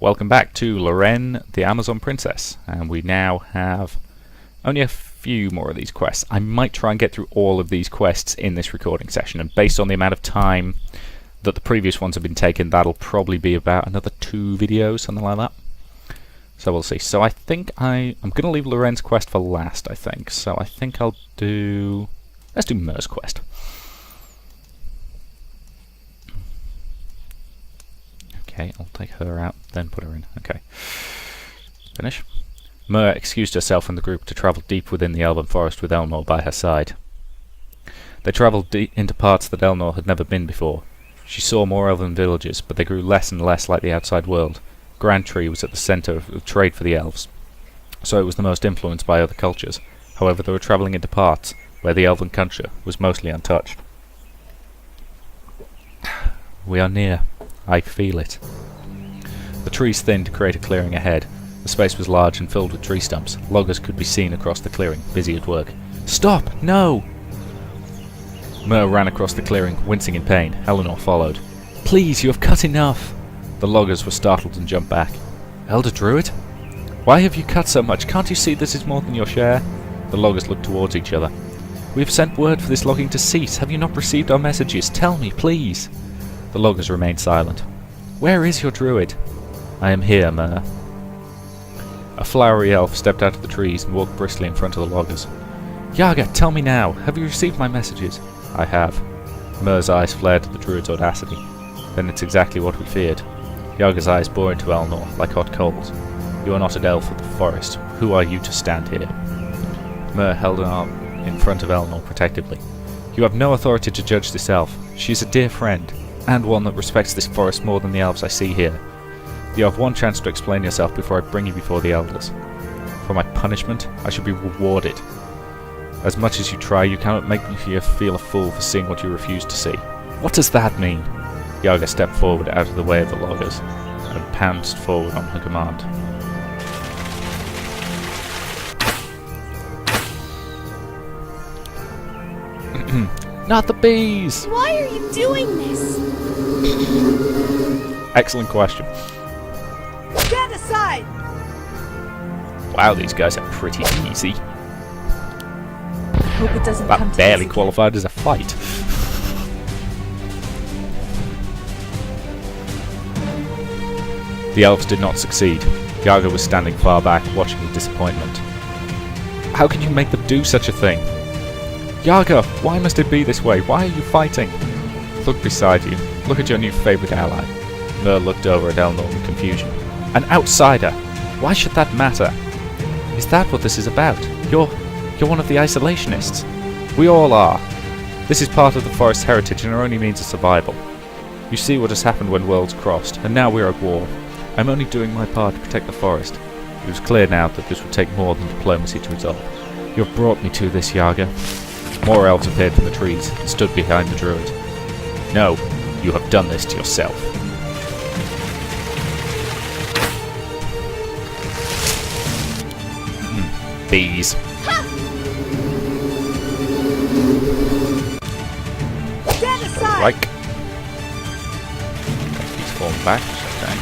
Welcome back to Loren, the Amazon Princess, and we now have only a few more of these quests. I might try and get through all of these quests in this recording session, and based on the amount of time that the previous ones have been taken, that'll probably be about another 2 videos, something like that. So we'll see. So I think I'm going to leave Loren's quest for last, I think. So I think let's do Mer's quest. Okay, I'll take her out, then put her in. Okay. Finish. Mer excused herself from the group to travel deep within the Elven Forest with Elnor by her side. They travelled into parts that Elnor had never been before. She saw more Elven villages, but they grew less and less like the outside world. Grand Tree was at the centre of trade for the elves, so it was the most influenced by other cultures. However, they were travelling into parts where the Elven culture was mostly untouched. We are near. I feel it. The trees thinned to create a clearing ahead. The space was large and filled with tree stumps. Loggers could be seen across the clearing, busy at work. Stop! No! Mer ran across the clearing, wincing in pain. Eleanor followed. Please, you have cut enough! The loggers were startled and jumped back. Elder Druid? Why have you cut so much? Can't you see this is more than your share? The loggers looked towards each other. We have sent word for this logging to cease. Have you not received our messages? Tell me, please! The loggers remained silent. Where is your druid? I am here, Mer. A flowery elf stepped out of the trees and walked briskly in front of the loggers. Yaga, tell me now, have you received my messages? I have. Mer's eyes flared at the druid's audacity. Then it's exactly what we feared. Yaga's eyes bore into Elnor like hot coals. You are not an elf of the forest. Who are you to stand here? Mer held an arm in front of Elnor protectively. You have no authority to judge this elf. She is a dear friend, and one that respects this forest more than the elves I see here. You have one chance to explain yourself before I bring you before the elders. For my punishment, I should be rewarded. As much as you try, you cannot make me feel a fool for seeing what you refuse to see. What does that mean? Yaga stepped forward out of the way of the loggers, and pounced forward on her command. Not the bees! Why are you doing this? Excellent question. Stand aside! Wow, these guys are pretty easy. Hope it doesn't come That to barely this qualified as a fight. The elves did not succeed. Yaga was standing far back, watching with disappointment. How can you make them do such a thing? Yaga, why must it be this way? Why are you fighting? Look beside you. Look at your new favourite ally. Mer looked over at Elnor in confusion. An outsider! Why should that matter? Is that what this is about? You're one of the isolationists. We all are. This is part of the forest's heritage and our only means of survival. You see what has happened when worlds crossed, and now we are at war. I'm only doing my part to protect the forest. It was clear now that this would take more than diplomacy to resolve. You have brought me to this, Yaga. More elves appeared from the trees and stood behind the druid. No, you have done this to yourself. Bees. Stand aside! Right. He's falling back. Okay.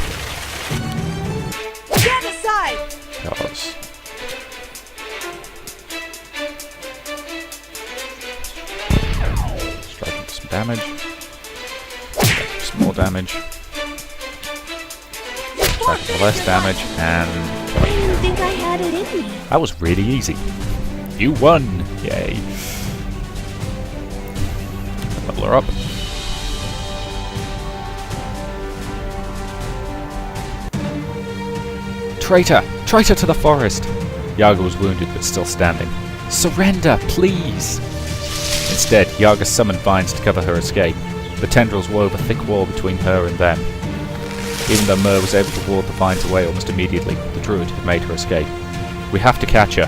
Stand aside! Because striking for some damage. Some more damage. Striking for less damage, and I didn't think I had it in me. that was really easy. You won! Yay. Level her up. Traitor! Traitor to the forest! Yaga was wounded but still standing. Surrender, please! Instead, Yaga summoned vines to cover her escape. The tendrils wove a thick wall between her and them. Even though Mer was able to ward the vines away almost immediately, the druid had made her escape. We have to catch her!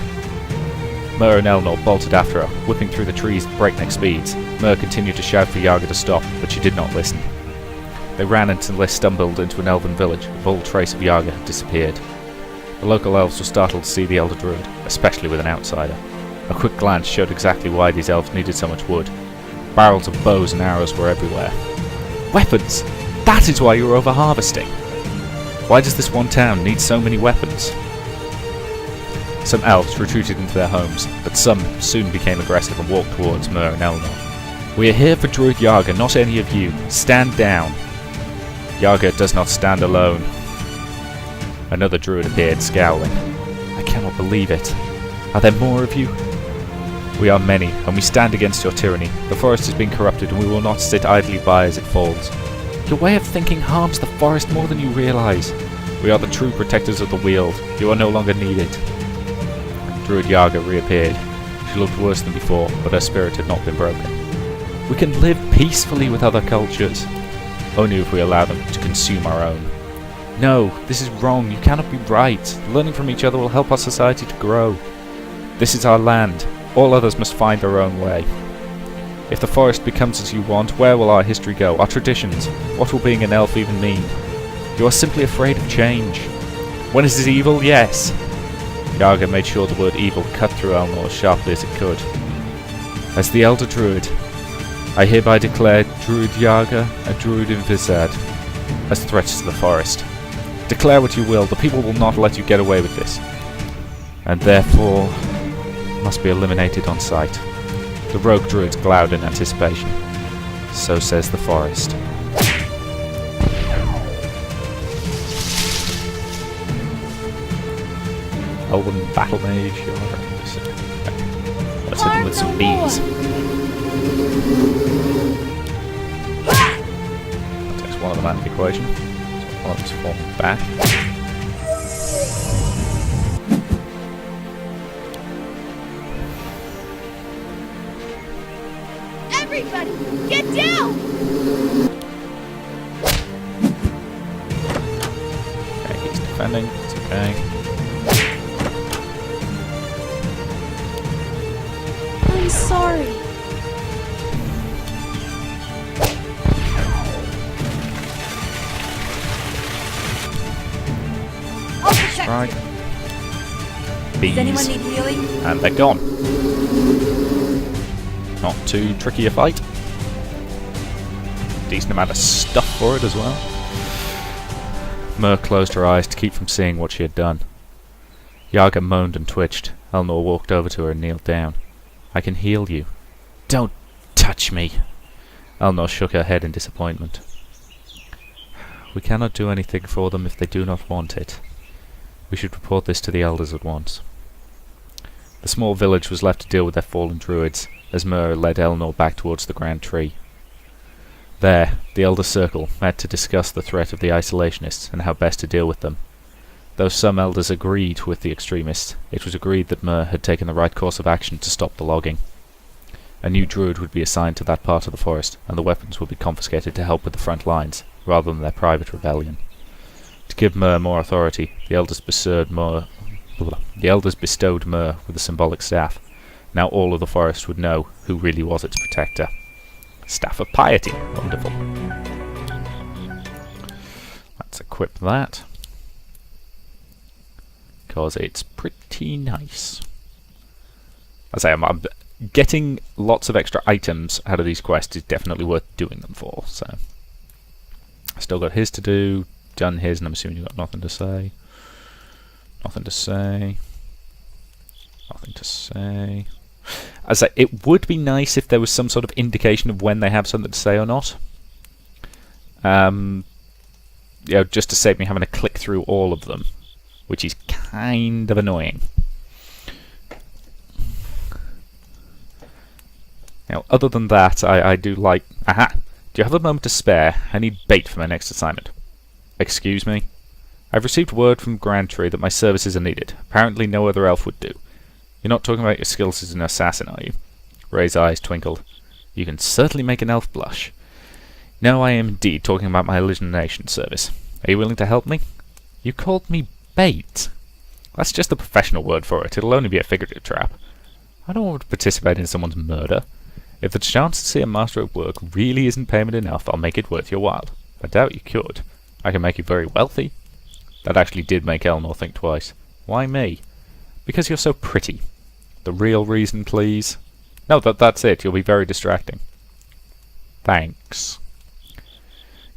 Mer and Elnor bolted after her, whipping through the trees at breakneck speeds. Mer continued to shout for Yaga to stop, but she did not listen. They ran until they stumbled into an elven village, where all trace of Yaga had disappeared. The local elves were startled to see the Elder Druid, especially with an outsider. A quick glance showed exactly why these elves needed so much wood. Barrels of bows and arrows were everywhere. Weapons! That is why you were over-harvesting! Why does this one town need so many weapons? Some elves retreated into their homes, but some soon became aggressive and walked towards Myr and Elnor. We are here for Druid Yaga, not any of you. Stand down. Yaga does not stand alone. Another druid appeared, scowling. I cannot believe it. Are there more of you? We are many, and we stand against your tyranny. The forest has been corrupted, and we will not sit idly by as it falls. Your way of thinking harms the forest more than you realise. We are the true protectors of the Weald. You are no longer needed. Druid Yaga reappeared. She looked worse than before, but her spirit had not been broken. We can live peacefully with other cultures, only if we allow them to consume our own. No, this is wrong. You cannot be right. Learning from each other will help our society to grow. This is our land. All others must find their own way. If the forest becomes as you want, where will our history go? Our traditions? What will being an elf even mean? You are simply afraid of change. When is it evil? Yes. Yaga made sure the word evil cut through Elnor as sharply as it could. As the Elder Druid, I hereby declare Druid Yaga and Druid Invisad as threats to the forest. Declare what you will, the people will not let you get away with this, and therefore must be eliminated on sight. The rogue druids glowered in anticipation. So says the forest. Elven battle mage, let's hit them with some bees. That takes one of them out of the equation. So one of them's falling back. Everybody, get down! Okay, he's defending. It's okay. I'm sorry. I'll protect Right. you. Bees. Does anyone need healing? And they're gone. Not too tricky a fight. Decent amount of stuff for it as well. Myr closed her eyes to keep from seeing what she had done. Yaga moaned and twitched. Elnor walked over to her and kneeled down. I can heal you. Don't touch me. Elnor shook her head in disappointment. We cannot do anything for them if they do not want it. We should report this to the elders at once. The small village was left to deal with their fallen druids, as Myr led Elnor back towards the grand tree. There, the Elder Circle met to discuss the threat of the isolationists and how best to deal with them. Though some elders agreed with the extremists, it was agreed that Myr had taken the right course of action to stop the logging. A new druid would be assigned to that part of the forest, and the weapons would be confiscated to help with the front lines, rather than their private rebellion. To give Myr more authority, the elders bestowed Myr with a symbolic staff. Now all of the forest would know who really was its protector. Staff of Piety. Wonderful. Let's equip that, because it's pretty nice. As I say, I'm getting lots of extra items out of these quests is definitely worth doing them for. So, still got his to do, done his, and I'm assuming you've got nothing to say. Nothing to say. Nothing to say. As I say, it would be nice if there was some sort of indication of when they have something to say or not. You know, just to save me having to click through all of them, which is kind of annoying. Now, other than that, I do like... Aha! Do you have a moment to spare? I need bait for my next assignment. Excuse me? I've received word from Grandtree that my services are needed. Apparently no other elf would do. You're not talking about your skills as an assassin, are you? Ray's eyes twinkled. You can certainly make an elf blush. No, I am indeed talking about my elimination service. Are you willing to help me? You called me bait. That's just a professional word for it. It'll only be a figurative trap. I don't want to participate in someone's murder. If the chance to see a master at work really isn't payment enough, I'll make it worth your while. I doubt you could. I can make you very wealthy. That actually did make Elnor think twice. Why me? Because you're so pretty. The real reason, please? No, that's it. You'll be very distracting. Thanks.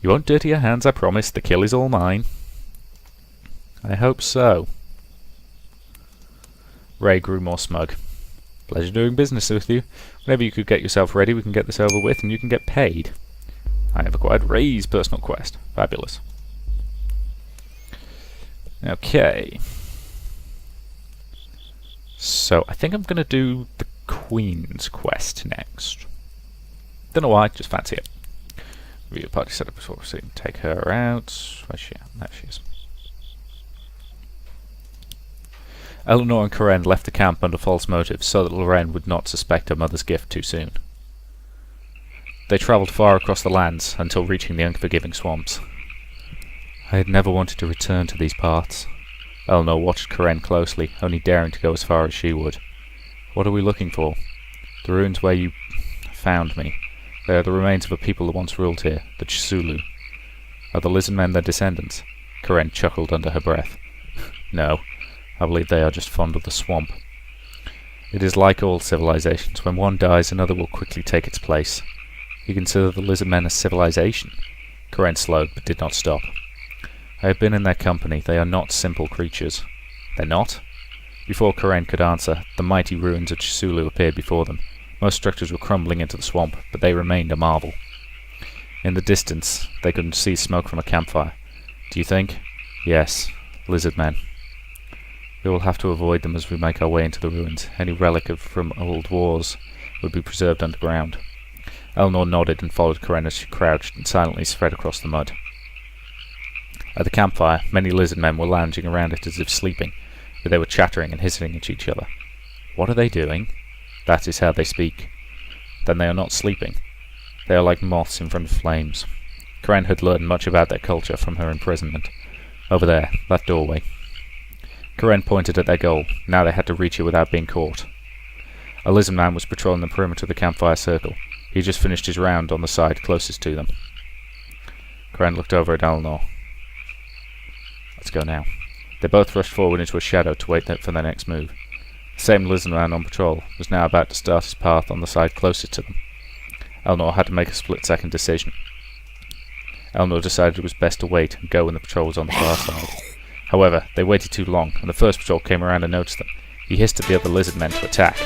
You won't dirty your hands, I promise. The kill is all mine. I hope so. Ray grew more smug. Pleasure doing business with you. Whenever you could get yourself ready, we can get this over with and you can get paid. I have acquired Ray's personal quest. Fabulous. Okay. So, I think I'm going to do the Queen's quest next. Don't know why, just fancy it. Review the party setup before proceeding. Take her out. Where's she at? There she is. Eleanor and Corinne left the camp under false motives so that Loren would not suspect her mother's gift too soon. They travelled far across the lands until reaching the unforgiving swamps. I had never wanted to return to these parts. Eleanor watched Corinne closely, only daring to go as far as she would. What are we looking for? The ruins where you found me. They are the remains of a people that once ruled here, the Chisulu. Are the lizard men their descendants? Corinne chuckled under her breath. No. I believe they are just fond of the swamp. It is like all civilizations. When one dies, another will quickly take its place. You consider the lizard men a civilization? Corinne slowed, but did not stop. I have been in their company. They are not simple creatures. They're not? Before Corinne could answer, the mighty ruins of Chisulu appeared before them. Most structures were crumbling into the swamp, but they remained a marvel. In the distance, they could see smoke from a campfire. Do you think? Yes. Lizard men. We will have to avoid them as we make our way into the ruins. Any relic from old wars would be preserved underground. Eleanor nodded and followed Corinne as she crouched and silently spread across the mud. At the campfire, many lizard men were lounging around it as if sleeping, but they were chattering and hissing at each other. What are they doing? That is how they speak. Then they are not sleeping. They are like moths in front of flames. Corinne had learned much about their culture from her imprisonment. Over there, that doorway. Corinne pointed at their goal. Now they had to reach it without being caught. A lizard man was patrolling the perimeter of the campfire circle. He had just finished his round on the side closest to them. Corinne looked over at Eleanor. Let's go now. They both rushed forward into a shadow to wait for their next move. The same lizard man on patrol was now about to start his path on the side closest to them. Eleanor had to make a split-second decision. Eleanor decided it was best to wait and go when the patrol was on the far side. However, they waited too long, and the first patrol came around and noticed them. He hissed at the other lizard men to attack.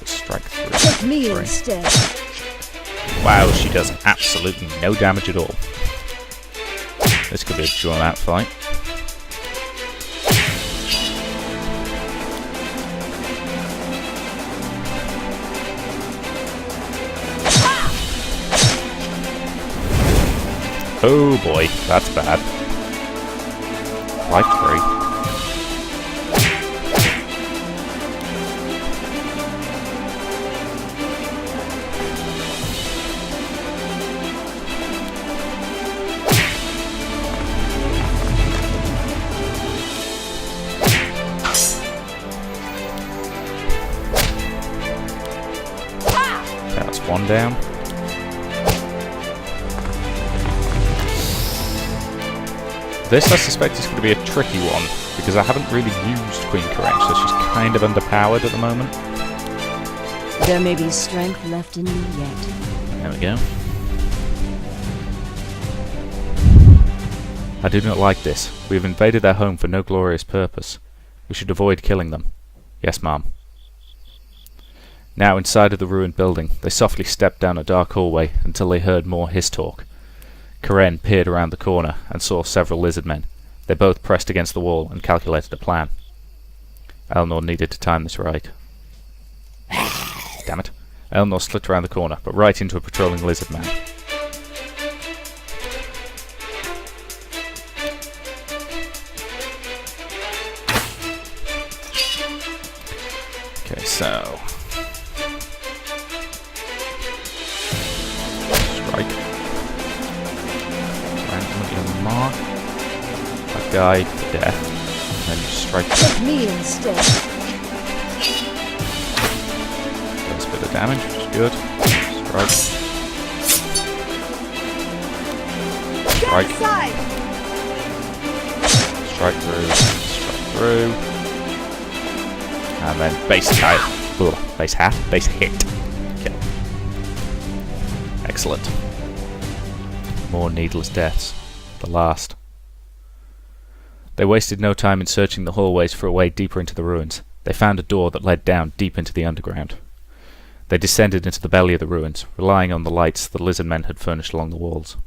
Strike through. Take me instead. Wow, she does absolutely no damage at all. This could be a drawn-out fight. Oh boy, that's bad. Life 3. That's one down. This, I suspect, is going to be a tricky one, because I haven't really used Queen Corinne, so she's kind of underpowered at the moment. There may be strength left in me yet. There we go. I do not like this. We have invaded their home for no glorious purpose. We should avoid killing them. Yes, ma'am. Now, inside of the ruined building, they softly stepped down a dark hallway until they heard more hiss talk. Corinne peered around the corner and saw several lizard men. They both pressed against the wall and calculated a plan. Eleanor needed to time this right. Damn it. Eleanor slipped around the corner, but right into a patrolling lizard man. Okay, so... strike. Mark that guy to death, and then you strike. Take me instead. Does a bit of damage, which is good. Strike. Strike. Strike through. And then base hit. Base half. Base hit. Kill. Excellent. More needless deaths. The last They wasted no time in searching the hallways for a way deeper into the ruins. They found a door that led down deep into the underground. They descended into the belly of the ruins, relying on the lights the lizard men had furnished along the walls.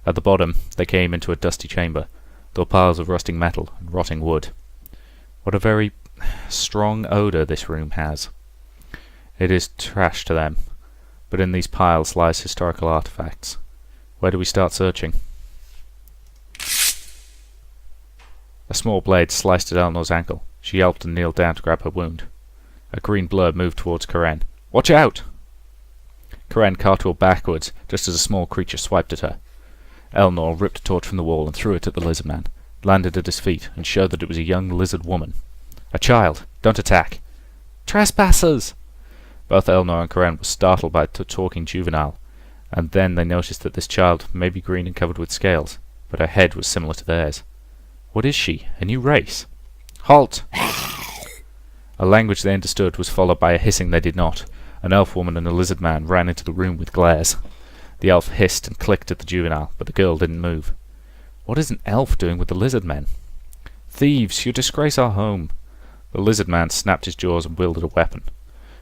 At the bottom, they came into a dusty chamber. There were piles of rusting metal and rotting wood. What a very strong odour this room has. It is trash to them, but in these piles lies historical artifacts. Where do we start searching? A small blade sliced at Eleanor's ankle. She yelped and kneeled down to grab her wound. A green blur moved towards Karen. "Watch out!" Karen cartwheeled backwards just as a small creature swiped at her. Eleanor ripped a torch from the wall and threw it at the lizard man, landed at his feet, and showed that it was a young lizard woman. "A child! Don't attack!" "Trespassers!" Both Eleanor and Karen were startled by the talking juvenile, and then they noticed that this child may be green and covered with scales, but her head was similar to theirs. What is she? A new race? "Halt!" A language they understood was followed by a hissing they did not. An elf woman and a lizard man ran into the room with glares. The elf hissed and clicked at the juvenile, but the girl didn't move. What is an elf doing with the lizard men? "Thieves, you disgrace our home." The lizard man snapped his jaws and wielded a weapon.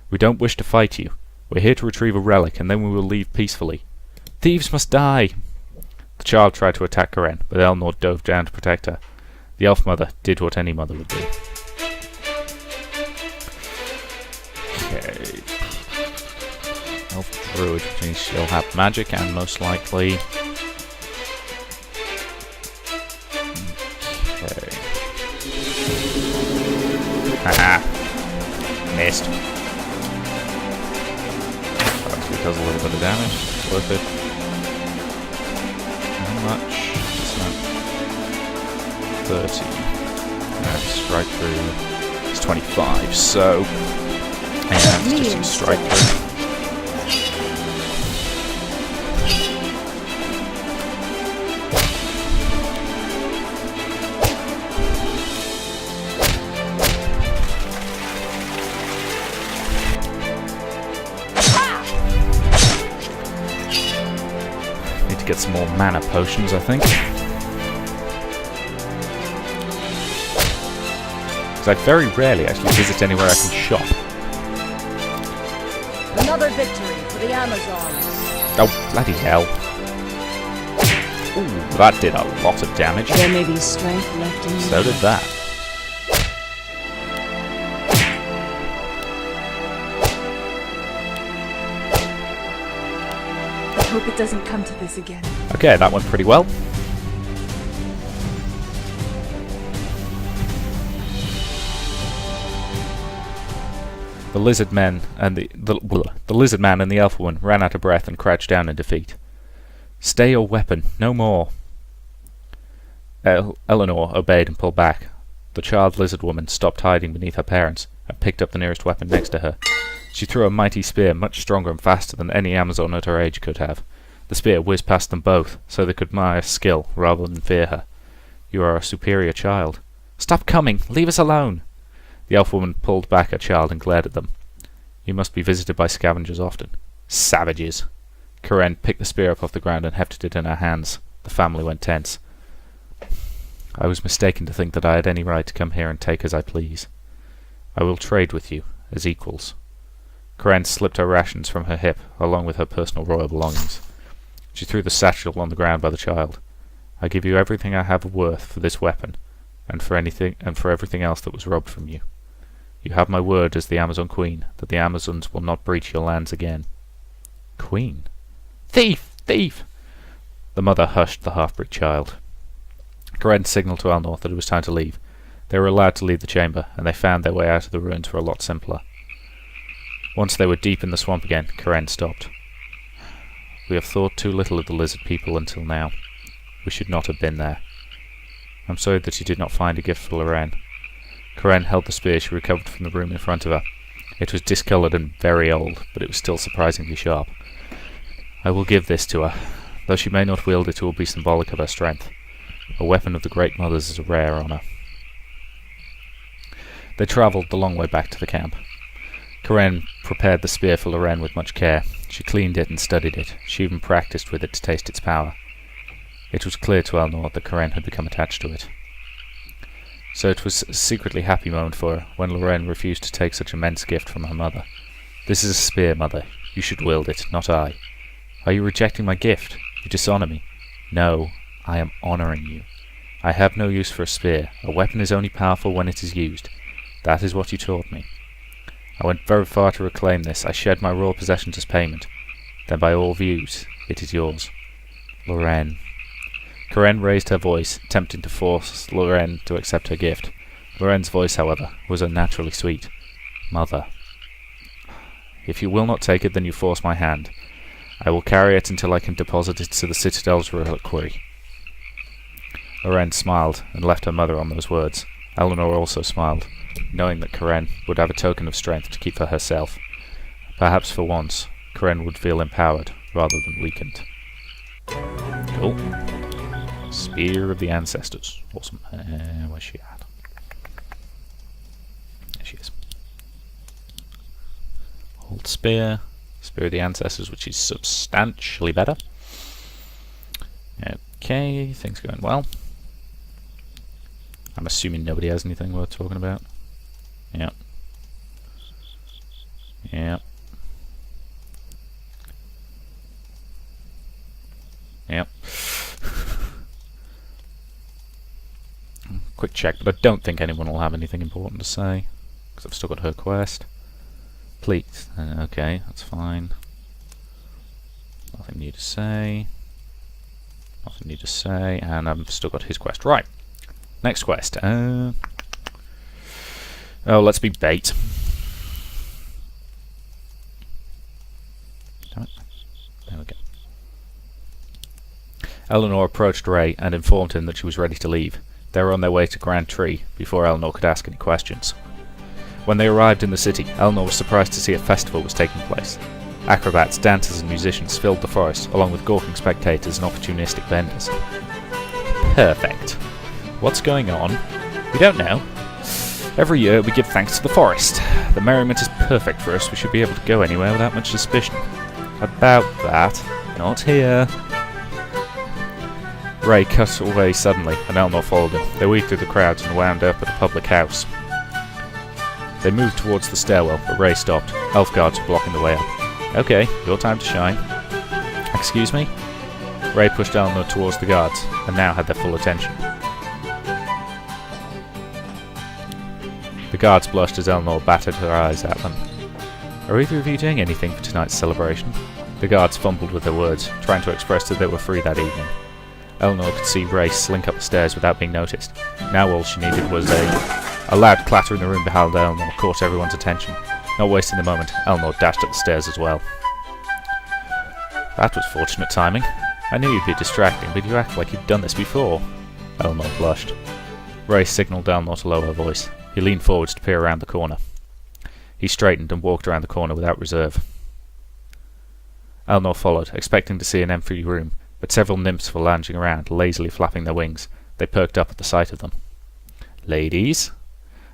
"We don't wish to fight you. We're here to retrieve a relic, and then we will leave peacefully." "Thieves must die!" The child tried to attack Karen, but Eleanor dove down to protect her. The elf mother did what any mother would do. Okay. Elf druid means she'll have magic and most likely... Okay. Haha. Missed. Actually does a little bit of damage. It's worth it. How much? It's not 30. Strike through. It's 25, so... Yeah, it's just a strike through. Need to get some more mana potions, I think. Because I very rarely actually visit anywhere I can shop. Another victory for the Amazons. Oh, bloody hell. Ooh, that did a lot of damage. There may be strength left in you. So did that. I hope it doesn't come to this again. Okay, that went pretty well. The lizard man and the lizard man and the elf woman ran out of breath and crouched down in defeat. "Stay your weapon, no more." Eleanor obeyed and pulled back. The child lizard woman stopped hiding beneath her parents and picked up the nearest weapon next to her. She threw a mighty spear much stronger and faster than any Amazon at her age could have. The spear whizzed past them both, so they could admire skill rather than fear her. "You are a superior child." "Stop coming! Leave us alone!" The elf woman pulled back her child and glared at them. "You must be visited by scavengers often." "Savages!" Karen picked the spear up off the ground and hefted it in her hands. The family went tense. "I was mistaken to think that I had any right to come here and take as I please. I will trade with you, as equals." Karen slipped her rations from her hip, along with her personal royal belongings. She threw the satchel on the ground by the child. "I give you everything I have of worth for this weapon, and for everything else that was robbed from you. You have my word as the Amazon Queen that the Amazons will not breach your lands again." "Queen? Thief! Thief!" The mother hushed the half-breed child. Karen signalled to Eleanor that it was time to leave. They were allowed to leave the chamber, and they found their way out of the ruins were a lot simpler. Once they were deep in the swamp again, Karen stopped. "We have thought too little of the lizard people until now. We should not have been there. I'm sorry that you did not find a gift for Loren." Karen held the spear she recovered from the room in front of her. It was discoloured and very old, but it was still surprisingly sharp. "I will give this to her. Though she may not wield it, it will be symbolic of her strength. A weapon of the Great Mothers is a rare honour." They travelled the long way back to the camp. Karen prepared the spear for Loren with much care. She cleaned it and studied it. She even practised with it to taste its power. It was clear to Eleanor that Karen had become attached to it. So it was a secretly happy moment for her when Loren refused to take such immense gift from her mother. This is a spear, mother. You should wield it, not I. Are you rejecting my gift? You dishonour me. No, I am honouring you. I have no use for a spear. A weapon is only powerful when it is used. That is what you taught me. I went very far to reclaim this. I shed my royal possessions as payment. Then by all views, it is yours. Loren. Karen raised her voice, attempting to force Loren to accept her gift. Loren's voice, however, was unnaturally sweet. Mother. If you will not take it, then you force my hand. I will carry it until I can deposit it to the Citadel's reliquary. Loren smiled and left her mother on those words. Eleanor also smiled, knowing that Karen would have a token of strength to keep for herself. Perhaps for once, Karen would feel empowered rather than weakened. Cool. Spear of the Ancestors. Awesome. Where's she at? There she is. Hold spear. Spear of the Ancestors, which is substantially better. Okay, things going well. I'm assuming nobody has anything worth talking about. Yep. Yep. Yep. Quick check, but I don't think anyone will have anything important to say, because I've still got her quest. Please. Okay, that's fine. Nothing new to say. Nothing new to say, and I've still got his quest. Right. Next quest. Oh, let's be bait. Damn it. There we go. Eleanor approached Ray and informed him that she was ready to leave. They were on their way to Grand Tree before Eleanor could ask any questions. When they arrived in the city, Eleanor was surprised to see a festival was taking place. Acrobats, dancers and musicians filled the forest, along with gawking spectators and opportunistic vendors. Perfect. What's going on? We don't know. Every year we give thanks to the forest. The merriment is perfect for us. We should be able to go anywhere without much suspicion. About that, not here. Ray cut away suddenly, and Eleanor followed him. They weaved through the crowds and wound up at a public house. They moved towards the stairwell, but Ray stopped. Elf guards were blocking the way up. Okay, your time to shine. Excuse me? Ray pushed Eleanor towards the guards, and now had their full attention. The guards blushed as Eleanor batted her eyes at them. Are either of you doing anything for tonight's celebration? The guards fumbled with their words, trying to express that they were free that evening. Eleanor could see Ray slink up the stairs without being noticed. Now all she needed was a loud clatter in the room behind Eleanor caught everyone's attention. Not wasting a moment, Eleanor dashed up the stairs as well. That was fortunate timing. I knew you'd be distracting, but you act like you'd done this before. Eleanor blushed. Ray signalled Eleanor to lower her voice. He leaned forwards to peer around the corner. He straightened and walked around the corner without reserve. Eleanor followed, expecting to see an empty room, but several nymphs were lounging around, lazily flapping their wings. They perked up at the sight of them. Ladies?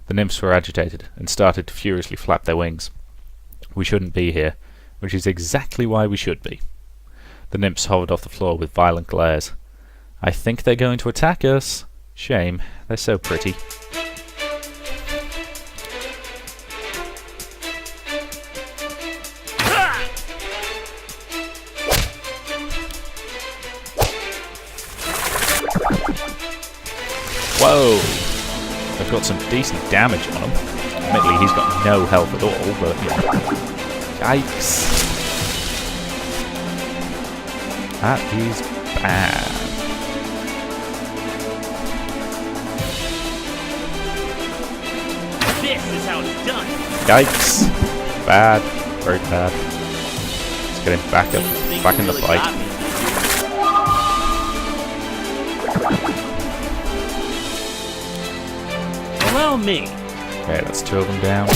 The nymphs were agitated, and started to furiously flap their wings. We shouldn't be here, which is exactly why we should be. The nymphs hovered off the floor with violent glares. I think they're going to attack us. Shame, they're so pretty. Whoa! They've got some decent damage on him. Admittedly, he's got no health at all, but yeah. Yikes. That is bad. This is how it's done. Yikes. Bad. Very bad. Let's get him back in the fight. Allow me. Okay, that's two of them down.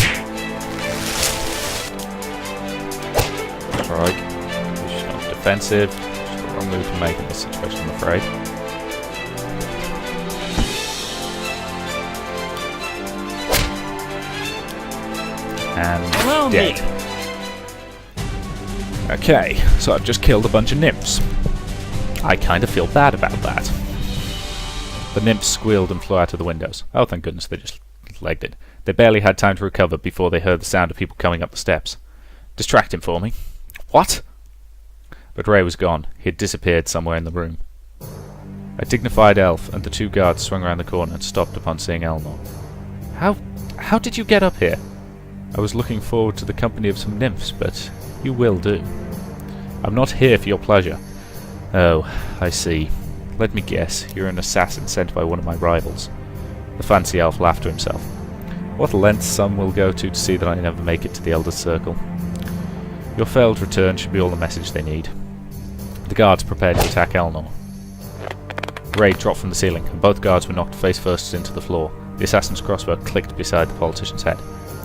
Strike. She's not defensive. She's the wrong move to make in this situation, I'm afraid. And Allow dead. me. Okay, so I've just killed a bunch of nymphs. I kind of feel bad about that. The nymphs squealed and flew out of the windows. Oh, thank goodness, they just legged it. They barely had time to recover before they heard the sound of people coming up the steps. Distract him for me. What? But Ray was gone. He had disappeared somewhere in the room. A dignified elf and the two guards swung around the corner and stopped upon seeing Elnor. How did you get up here? I was looking forward to the company of some nymphs, but you will do. I'm not here for your pleasure. Oh, I see. Let me guess, you're an assassin sent by one of my rivals. The fancy elf laughed to himself. What lengths some will go to see that I never make it to the Elder's Circle. Your failed return should be all the message they need. The guards prepared to attack Elnor. Ray dropped from the ceiling, and both guards were knocked face first into the floor. The assassin's crossbow clicked beside the politician's head.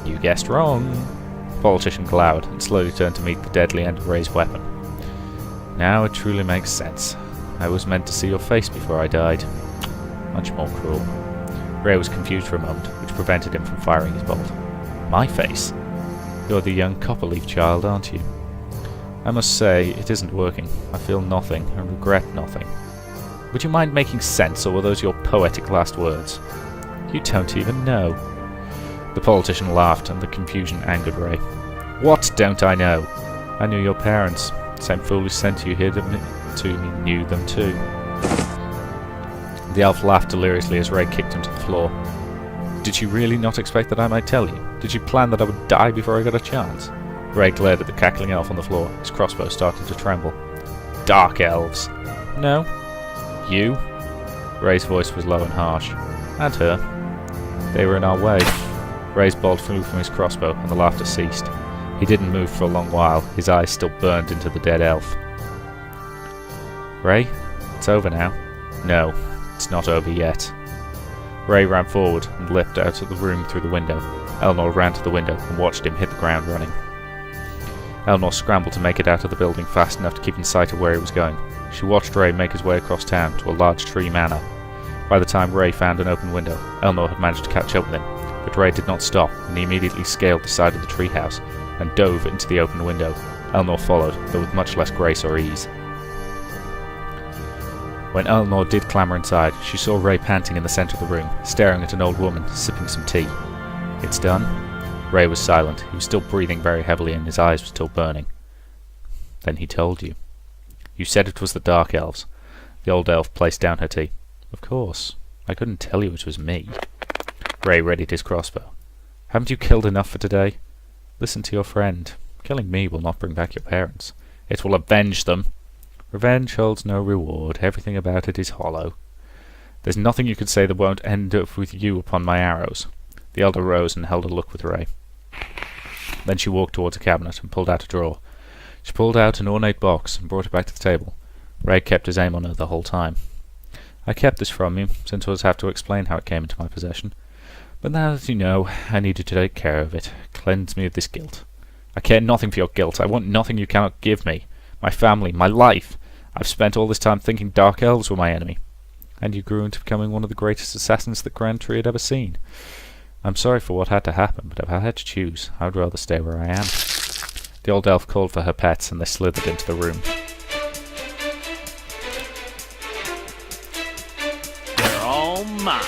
You guessed wrong. The politician glowered and slowly turned to meet the deadly end of Ray's weapon. Now it truly makes sense. I was meant to see your face before I died. Much more cruel. Ray was confused for a moment, which prevented him from firing his bolt. My face? You're the young Copperleaf child, aren't you? I must say, it isn't working. I feel nothing, and regret nothing. Would you mind making sense, or were those your poetic last words? You don't even know. The politician laughed, and the confusion angered Ray. What don't I know? I knew your parents. The same fool who sent you here to me knew them too. The elf laughed deliriously as Ray kicked him to the floor. Did you really not expect that I might tell you? Did you plan that I would die before I got a chance? Ray glared at the cackling elf on the floor. His crossbow started to tremble. Dark elves. No. You? Ray's voice was low and harsh. And her. They were in our way. Ray's bolt flew from his crossbow, and the laughter ceased. He didn't move for a long while, his eyes still burned into the dead elf. Ray, it's over now. No, it's not over yet. Ray ran forward and leapt out of the room through the window. Elnor ran to the window and watched him hit the ground running. Elnor scrambled to make it out of the building fast enough to keep in sight of where he was going. She watched Ray make his way across town to a large tree manor. By the time Ray found an open window, Elnor had managed to catch up with him, but Ray did not stop, and he immediately scaled the side of the treehouse and dove into the open window. Elnor followed, though with much less grace or ease. When Elnor did clamber inside, she saw Ray panting in the centre of the room, staring at an old woman sipping some tea. It's done? Ray was silent. He was still breathing very heavily and his eyes were still burning. Then he told you. You said it was the Dark Elves. The old elf placed down her tea. Of course. I couldn't tell you it was me. Ray readied his crossbow. Haven't you killed enough for today? Listen to your friend. Killing me will not bring back your parents. It will avenge them. Revenge holds no reward. Everything about it is hollow. There's nothing you could say that won't end up with you upon my arrows. The elder rose and held a look with Ray. Then she walked towards a cabinet and pulled out a drawer. She pulled out an ornate box and brought it back to the table. Ray kept his aim on her the whole time. I kept this from you, since I was have to explain how it came into my possession. But now that you know, I need you to take care of it. Cleanse me of this guilt. I care nothing for your guilt. I want nothing you cannot give me. My family, my life. I've spent all this time thinking Dark Elves were my enemy. And you grew into becoming one of the greatest assassins that Grand Tree had ever seen. I'm sorry for what had to happen, but if I had to choose, I would rather stay where I am. The old elf called for her pets, and they slithered into the room. They're all mine.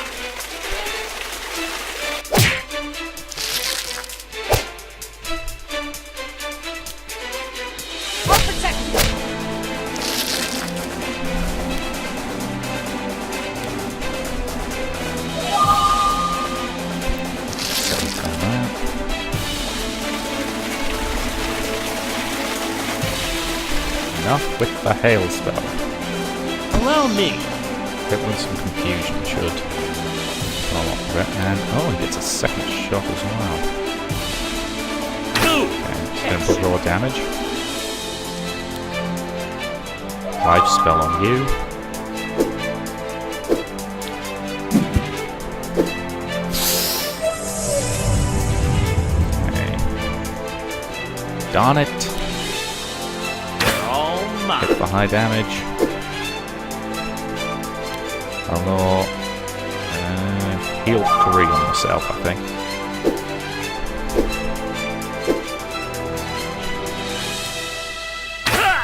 Enough with the hail spell. Allow me. Get with some confusion, should. And oh, he gets a second shot as well. Okay, going to put raw damage. Life spell on you. Okay. Darn it. Hit for high damage. Elnor. Heal 3 on yourself, I think.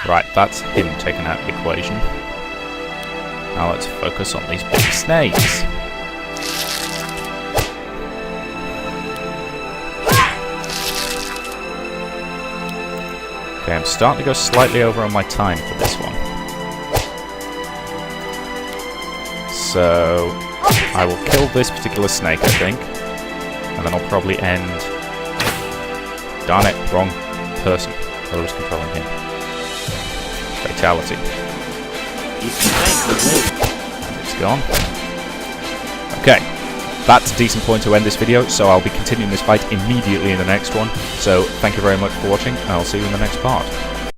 Right, that's him taken out of the equation. Now let's focus on these big snakes. Okay, I'm starting to go slightly over on my time for this one. So I will kill this particular snake, I think. And then I'll probably end... Darn it, wrong person. I was controlling him. Fatality. It's gone. Okay, that's a decent point to end this video, so I'll be continuing this fight immediately in the next one. So thank you very much for watching, and I'll see you in the next part.